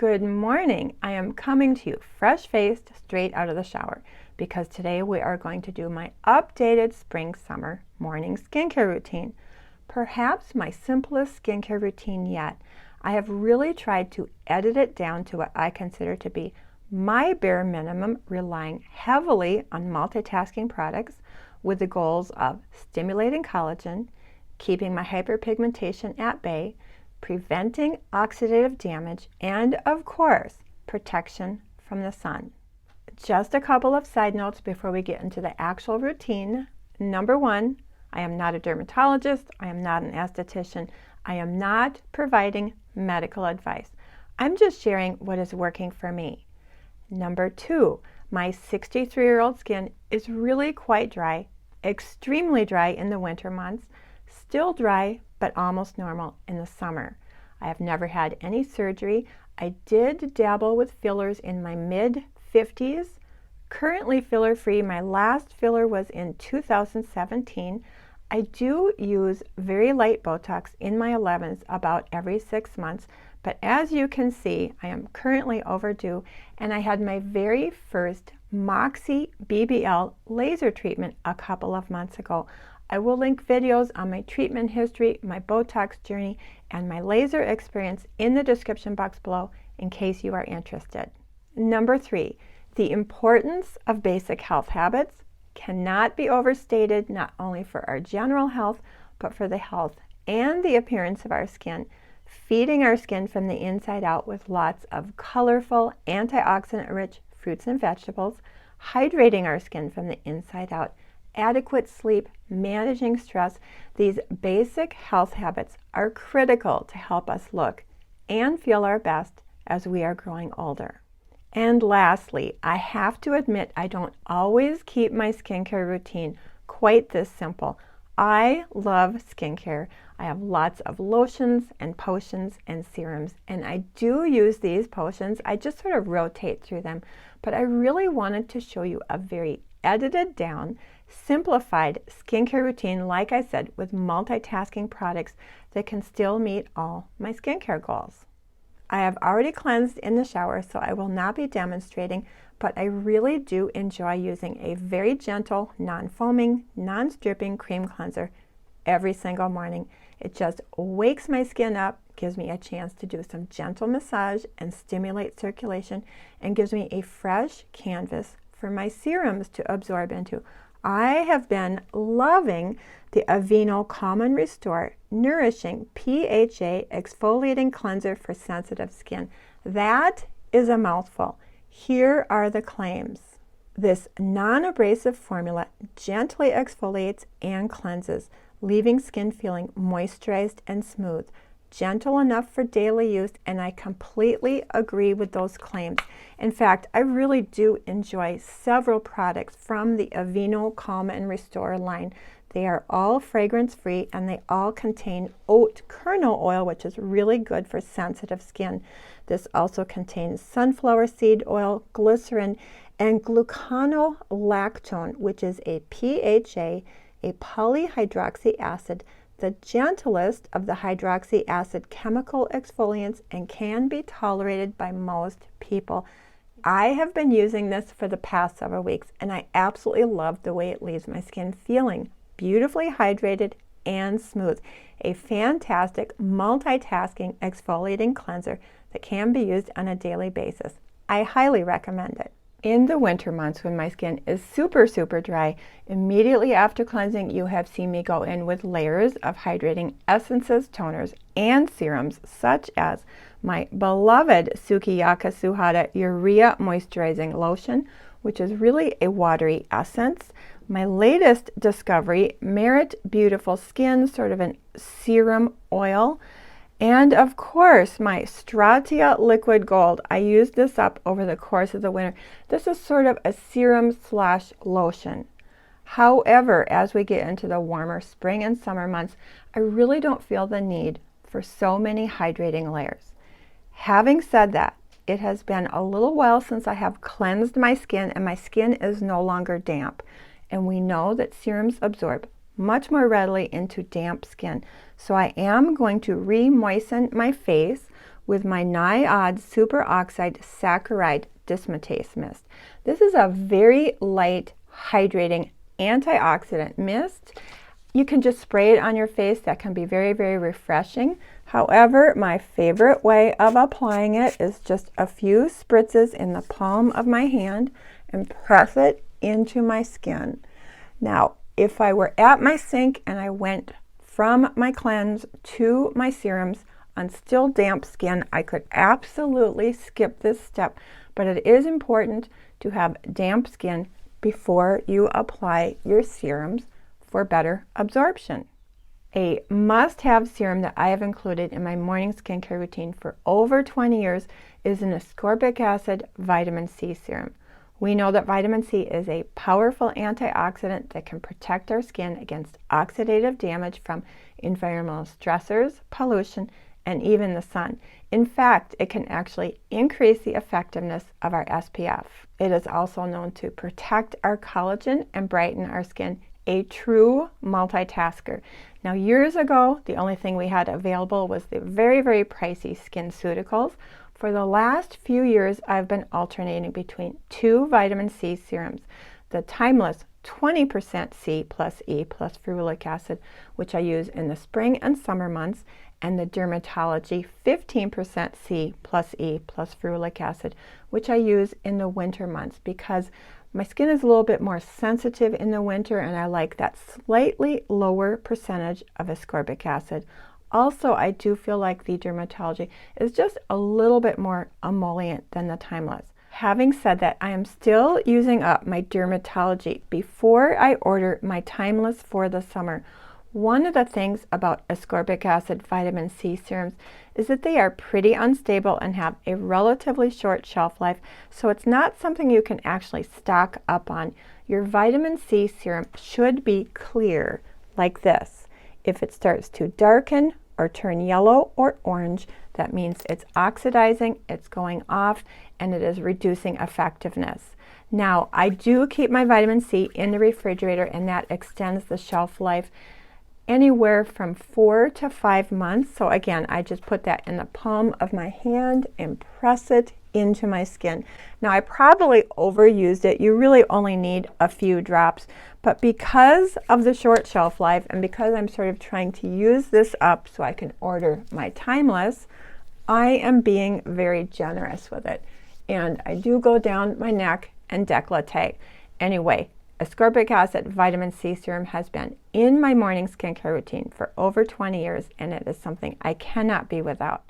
Good morning. I am coming to you fresh-faced, straight out of the shower, because today we are going to do my updated spring-summer morning skincare routine. Perhaps my simplest skincare routine yet. I have really tried to edit it down to what I consider to be my bare minimum, relying heavily on multitasking products with the goals of stimulating collagen, keeping my hyperpigmentation at bay, preventing oxidative damage, and of course, protection from the sun. Just a couple of side notes before we get into the actual routine. Number one, I am not a dermatologist, I am not an esthetician, I am not providing medical advice. I'm just sharing what is working for me. Number two, my 63-year-old skin is really quite dry, extremely dry in the winter months, still dry but almost normal in the summer. I have never had any surgery. I did dabble with fillers in my mid-50s, currently filler free. My last filler was in 2017. I do use very light Botox in my 11s about every 6 months, but as you can see, I am currently overdue, and I had my very first Moxie BBL laser treatment a couple of months ago. I will link videos on my treatment history, my Botox journey, and my laser experience in the description box below in case you are interested. Number three, the importance of basic health habits cannot be overstated, not only for our general health, but for the health and the appearance of our skin. Feeding our skin from the inside out with lots of colorful, antioxidant-rich fruits and vegetables, hydrating our skin from the inside out, adequate sleep, managing stress. These basic health habits are critical to help us look and feel our best as we are growing older. And lastly, I have to admit I don't always keep my skincare routine quite this simple. I love skincare. I have lots of lotions and potions and serums, and I do use these potions. I just sort of rotate through them, but I really wanted to show you a very edited down, simplified skincare routine, like I said, with multitasking products that can still meet all my skincare goals. I have already cleansed in the shower, so I will not be demonstrating, but I really do enjoy using a very gentle, non-foaming, non-stripping cream cleanser every single morning. It just wakes my skin up, gives me a chance to do some gentle massage and stimulate circulation, and gives me a fresh canvas for my serums to absorb into. I have been loving the Aveeno Calm and Restore Nourishing PHA Exfoliating Cleanser for Sensitive Skin. That is a mouthful. Here are the claims. This non-abrasive formula gently exfoliates and cleanses, leaving skin feeling moisturized and smooth, gentle enough for daily use, and I completely agree with those claims. In fact, I really do enjoy several products from the Aveeno Calm and Restore line. They are all fragrance-free, and they all contain oat kernel oil, which is really good for sensitive skin. This also contains sunflower seed oil, glycerin, and gluconolactone, which is a PHA, a polyhydroxy acid, the gentlest of the hydroxy acid chemical exfoliants, and can be tolerated by most people. I have been using this for the past several weeks, and I absolutely love the way it leaves my skin feeling beautifully hydrated and smooth. A fantastic multitasking exfoliating cleanser that can be used on a daily basis. I highly recommend it. In the winter months when my skin is super dry, immediately after cleansing, you have seen me go in with layers of hydrating essences, toners, and serums, such as my beloved Sukiyaka Suhada Urea Moisturizing Lotion, which is really a watery essence. My latest discovery, Merit Beautiful Skin, sort of an serum oil. And of course, my Stratia Liquid Gold. I used this up over the course of the winter. This is sort of a serum slash lotion. However, as we get into the warmer spring and summer months, I really don't feel the need for so many hydrating layers. Having said that, it has been a little while since I have cleansed my skin, and my skin is no longer damp. And we know that serums absorb much more readily into damp skin. So I am going to re-moisten my face with my NIOD superoxide saccharide dismutase mist. This is a very light, hydrating antioxidant mist. You can just spray it on your face. That can be very, very refreshing. However, my favorite way of applying it is just a few spritzes in the palm of my hand and press it into my skin. Now, if I were at my sink and I went from my cleanse to my serums on still damp skin, I could absolutely skip this step, but it is important to have damp skin before you apply your serums for better absorption. A must-have serum that I have included in my morning skincare routine for over 20 years is an ascorbic acid vitamin C serum. We know that vitamin C is a powerful antioxidant that can protect our skin against oxidative damage from environmental stressors, pollution, and even the sun. In fact, it can actually increase the effectiveness of our SPF. It is also known to protect our collagen and brighten our skin, a true multitasker. Now, years ago, the only thing we had available was the very, very pricey SkinCeuticals. For the last few years, I've been alternating between two vitamin C serums. The timeless 20% C plus E plus ferulic acid, which I use in the spring and summer months, and the DRMTLGY 15% C plus E plus ferulic acid, which I use in the winter months because my skin is a little bit more sensitive in the winter and I like that slightly lower percentage of ascorbic acid. Also, I do feel like the DRMTLGY is just a little bit more emollient than the timeless. Having said that, I am still using up my DRMTLGY before I order my timeless for the summer. One of the things about ascorbic acid vitamin C serums is that they are pretty unstable and have a relatively short shelf life, so it's not something you can actually stock up on. Your vitamin C serum should be clear, like this. If it starts to darken or turn yellow or orange, that means it's oxidizing, it's going off, and it is reducing effectiveness. Now, I do keep my vitamin C in the refrigerator, and that extends the shelf life anywhere from 4 to 5 months. So again, I just put that in the palm of my hand and press it into my skin. Now, I probably overused it. You really only need a few drops, but because of the short shelf life and because I'm sort of trying to use this up so I can order my timeless, I am being very generous with it. And I do go down my neck and décolleté. Anyway, ascorbic acid vitamin C serum has been in my morning skincare routine for over 20 years, and it is something I cannot be without.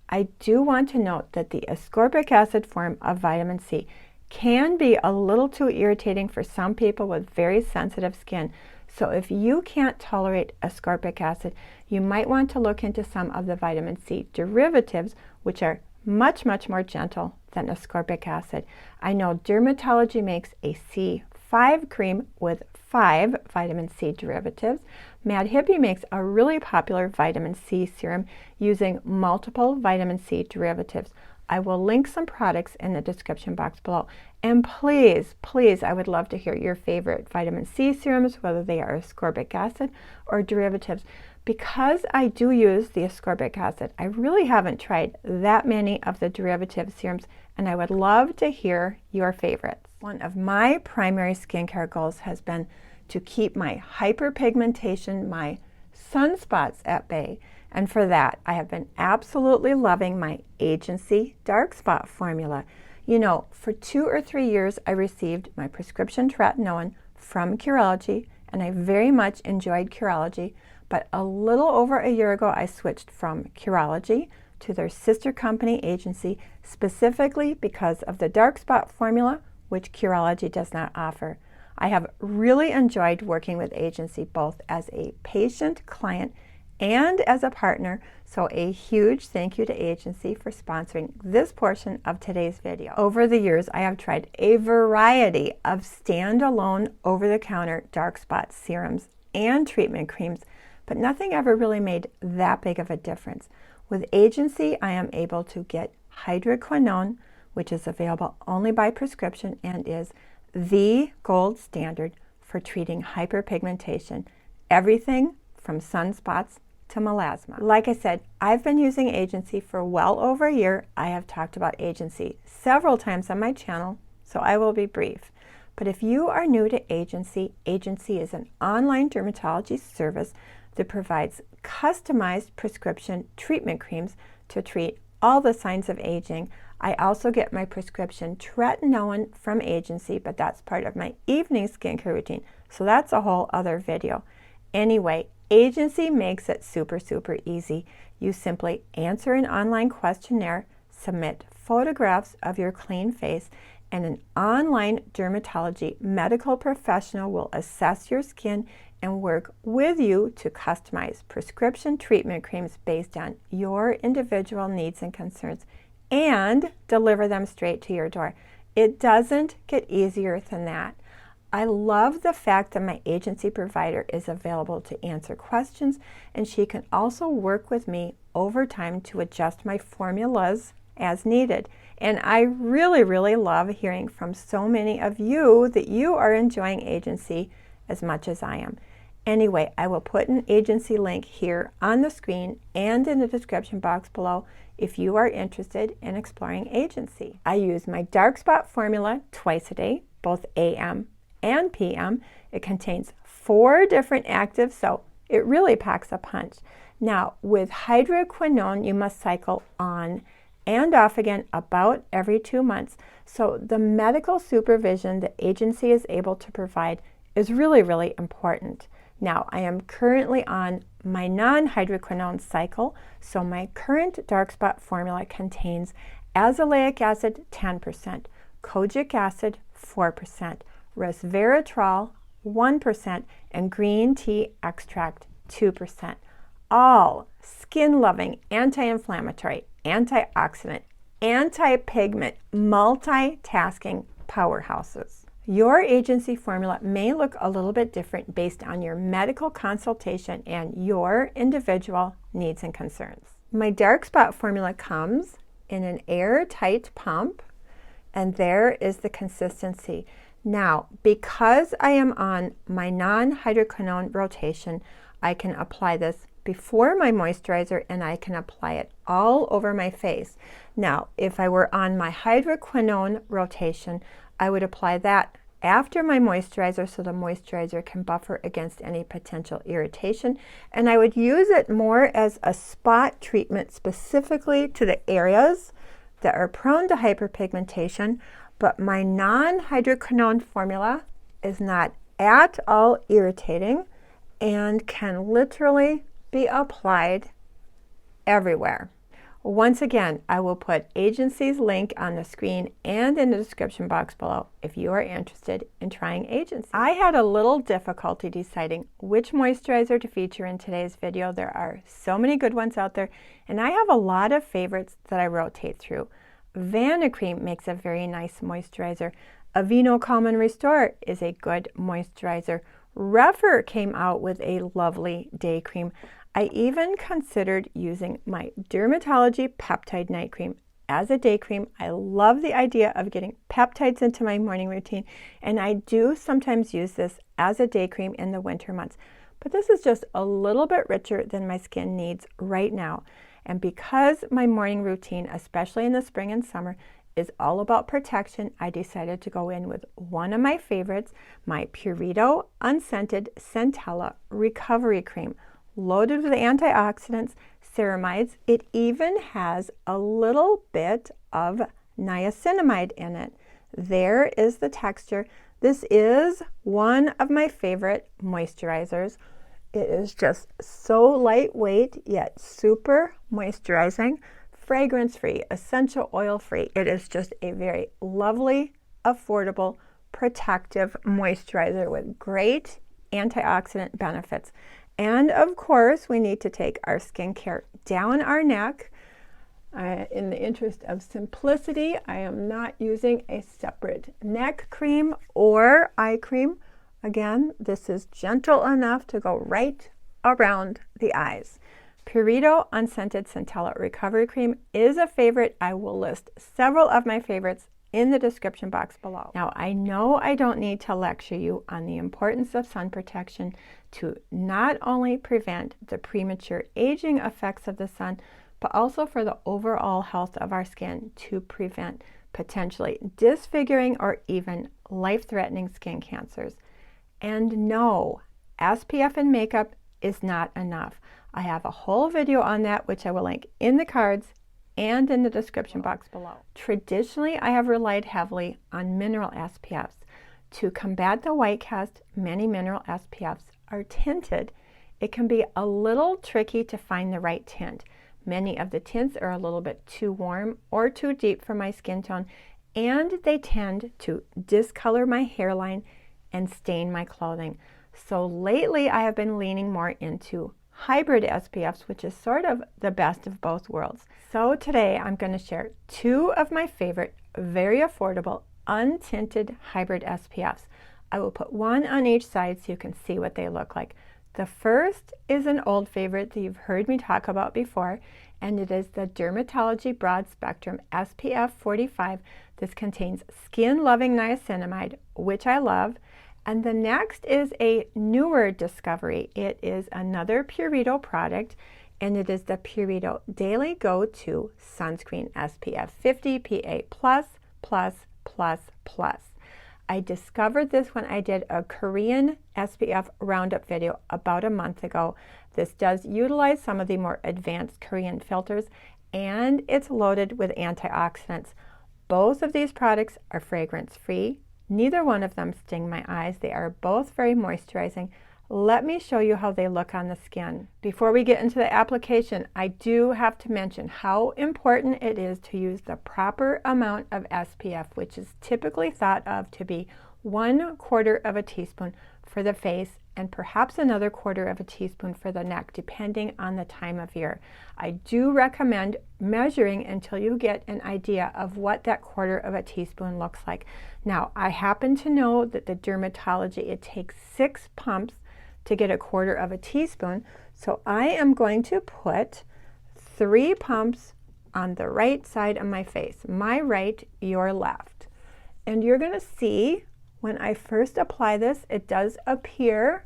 I do want to note that the ascorbic acid form of vitamin C can be a little too irritating for some people with very sensitive skin. So if you can't tolerate ascorbic acid, you might want to look into some of the vitamin C derivatives, which are much, much more gentle than ascorbic acid. I know DRMTLGY makes a C5 cream with 5 vitamin C derivatives. Mad Hippie makes a really popular vitamin C serum using multiple vitamin C derivatives. I will link some products in the description box below. And please, please, I would love to hear your favorite vitamin C serums, whether they are ascorbic acid or derivatives. Because I do use the ascorbic acid, I really haven't tried that many of the derivative serums, and I would love to hear your favorites. One of my primary skincare goals has been to keep my hyperpigmentation, my sunspots at bay. And for that, I have been absolutely loving my Agency Dark Spot formula. You know, for 2 or 3 years, I received my prescription tretinoin from Curology, and I very much enjoyed Curology. But a little over a year ago, I switched from Curology to their sister company Agency, specifically because of the dark spot formula, which Curology does not offer. I have really enjoyed working with Agency both as a patient, client, and as a partner, so a huge thank you to Agency for sponsoring this portion of today's video. Over the years, I have tried a variety of standalone over-the-counter dark spot serums and treatment creams, but nothing ever really made that big of a difference. With Agency, I am able to get hydroquinone, which is available only by prescription and is the gold standard for treating hyperpigmentation. Everything from sunspots to melasma. Like I said, I've been using Agency for well over a year. I have talked about Agency several times on my channel, so I will be brief. But if you are new to Agency, Agency is an online dermatology service that provides customized prescription treatment creams to treat all the signs of aging. I also get my prescription tretinoin from Agency, but that's part of my evening skincare routine, so that's a whole other video. Anyway, Agency makes it super easy. You simply answer an online questionnaire, submit photographs of your clean face, and an online dermatology medical professional will assess your skin and work with you to customize prescription treatment creams based on your individual needs and concerns and deliver them straight to your door. It doesn't get easier than that. I love the fact that my Agency provider is available to answer questions, and she can also work with me over time to adjust my formulas as needed. And I really love hearing from so many of you that you are enjoying Agency as much as I am. Anyway, I will put an Agency link here on the screen and in the description box below if you are interested in exploring Agency. I use my dark spot formula twice a day, both AM and PM. It contains 4 different actives, so it really packs a punch. Now, with hydroquinone, you must cycle on and off again about every 2 months. So the medical supervision that Agency is able to provide is really important. Now, I am currently on my non-hydroquinone cycle, so my current dark spot formula contains azelaic acid 10%, kojic acid 4%, resveratrol 1%, and green tea extract 2%. All skin-loving, anti-inflammatory, antioxidant, anti-pigment, multitasking powerhouses. Your Agency formula may look a little bit different based on your medical consultation and your individual needs and concerns. My dark spot formula comes in an airtight pump, and there is the consistency. Now, because I am on my non-hydroquinone rotation, I can apply this before my moisturizer, and I can apply it all over my face. Now, if I were on my hydroquinone rotation, I would apply that after my moisturizer so the moisturizer can buffer against any potential irritation, and I would use it more as a spot treatment specifically to the areas that are prone to hyperpigmentation. But my non-hydroquinone formula is not at all irritating and can literally be applied everywhere. Once again, I will put Agency's link on the screen and in the description box below if you are interested in trying Agency. I had a little difficulty deciding which moisturizer to feature in today's video. There are so many good ones out there, and I have a lot of favorites that I rotate through. Vanicream makes a very nice moisturizer. Aveeno Calm and Restore is a good moisturizer. Rephr came out with a lovely day cream. I even considered using my Dermatology Peptide Night Cream as a day cream. I love the idea of getting peptides into my morning routine, and I do sometimes use this as a day cream in the winter months. But this is just a little bit richer than my skin needs right now. And because my morning routine, especially in the spring and summer, is all about protection, I decided to go in with one of my favorites, my Purito Unscented Centella Recovery Cream. Loaded with antioxidants, ceramides. It even has a little bit of niacinamide in it. There is the texture. This is one of my favorite moisturizers. It is just so lightweight yet super moisturizing, fragrance-free, essential oil-free. It is just a very lovely, affordable, protective moisturizer with great antioxidant benefits. And of course, we need to take our skincare down our neck. In the interest of simplicity, I am not using a separate neck cream or eye cream. Again, this is gentle enough to go right around the eyes. Purito Unscented Centella Recovery Cream is a favorite. I will list several of my favorites in the description box below. Now, I know I don't need to lecture you on the importance of sun protection to not only prevent the premature aging effects of the sun, but also for the overall health of our skin to prevent potentially disfiguring or even life-threatening skin cancers. And no, SPF in makeup is not enough. I have a whole video on that, which I will link in the cards and in the description box below. Traditionally, I have relied heavily on mineral SPFs. To combat the white cast, many mineral SPFs are tinted. It can be a little tricky to find the right tint. Many of the tints are a little bit too warm or too deep for my skin tone, and they tend to discolor my hairline and stain my clothing. So lately I have been leaning more into hybrid SPFs, which is sort of the best of both worlds. So today I'm going to share two of my favorite, very affordable, untinted hybrid SPFs. I will put one on each side so you can see what they look like. The first is an old favorite that you've heard me talk about before, and it is the DRMTLGY Broad Spectrum SPF 45. This contains skin-loving niacinamide, which I love. And the next is a newer discovery. It is another Purito product, and it is the Purito Daily Go-To Sunscreen SPF 50 PA+++++. I discovered this when I did a Korean SPF roundup video about a month ago. This does utilize some of the more advanced Korean filters, and it's loaded with antioxidants. Both of these products are fragrance-free. Neither one of them sting my eyes. They are both very moisturizing. Let me show you how they look on the skin. Before we get into the application, I do have to mention how important it is to use the proper amount of SPF, which is typically thought of to be 1/4 of a teaspoon for the face and perhaps another 1/4 of a teaspoon for the neck, depending on the time of year. I do recommend measuring until you get an idea of what that 1/4 of a teaspoon looks like. Now, I happen to know that the dermatology, it takes 6 pumps to get a 1/4 of a teaspoon. So I am going to put 3 pumps on the right side of my face. My right, your left. And you're going to see when I first apply this, it does appear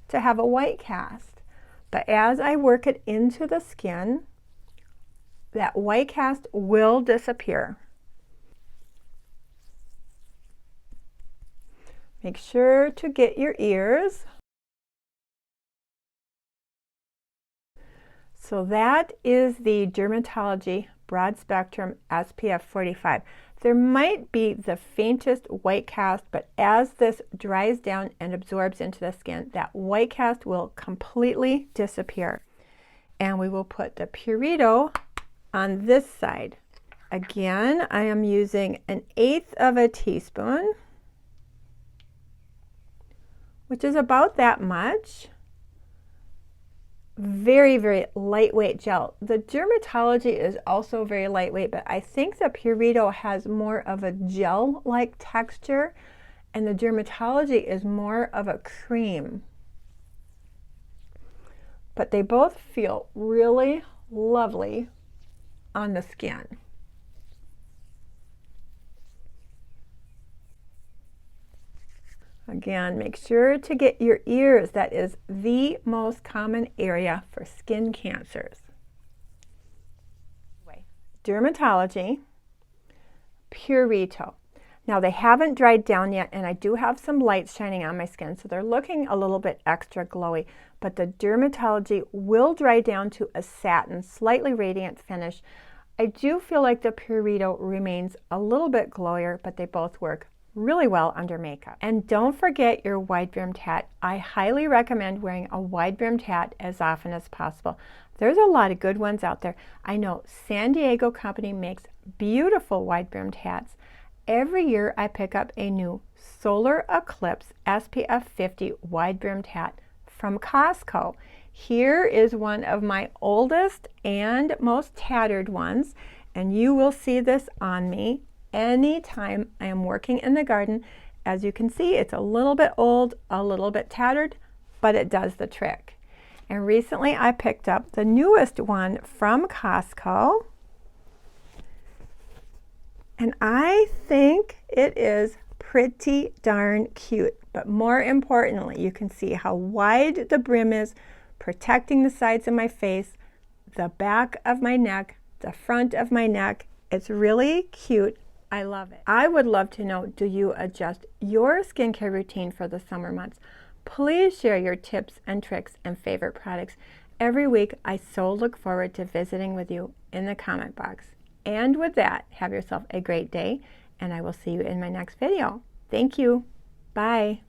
to have a white cast. But as I work it into the skin, that white cast will disappear. Make sure to get your ears. So that is the DRMTLGY Broad Spectrum SPF 45. There might be the faintest white cast, but as this dries down and absorbs into the skin, that white cast will completely disappear. And we will put the Purito on this side. Again, I am using 1/8 of a teaspoon, which is about that much. Very, very lightweight gel. The DRMTLGY is also very lightweight, but I think the Purito has more of a gel-like texture, and the DRMTLGY is more of a cream. But they both feel really lovely on the skin. Again, make sure to get your ears. That is the most common area for skin cancers. DRMTLGY, Purito. Now they haven't dried down yet, and I do have some light shining on my skin, so they're looking a little bit extra glowy, but the DRMTLGY will dry down to a satin, slightly radiant finish. I do feel like the Purito remains a little bit glowier, but they both work really well under makeup. And don't forget your wide brimmed hat. I highly recommend wearing a wide brimmed hat as often as possible. There's a lot of good ones out there. I know San Diego company makes beautiful wide brimmed hats. Every year I pick up a new Solar Eclipse SPF 50 wide brimmed hat from Costco. Here is one of my oldest and most tattered ones, and you will see this on me anytime I am working in the garden. As you can see, it's a little bit old, a little bit tattered, but it does the trick. And recently I picked up the newest one from Costco. And I think it is pretty darn cute. But more importantly, you can see how wide the brim is, protecting the sides of my face, the back of my neck, the front of my neck. It's really cute. I love it. I would love to know, do you adjust your skincare routine for the summer months? Please share your tips and tricks and favorite products. Every week, I so look forward to visiting with you in the comment box. And with that, have yourself a great day, and I will see you in my next video. Thank you. Bye.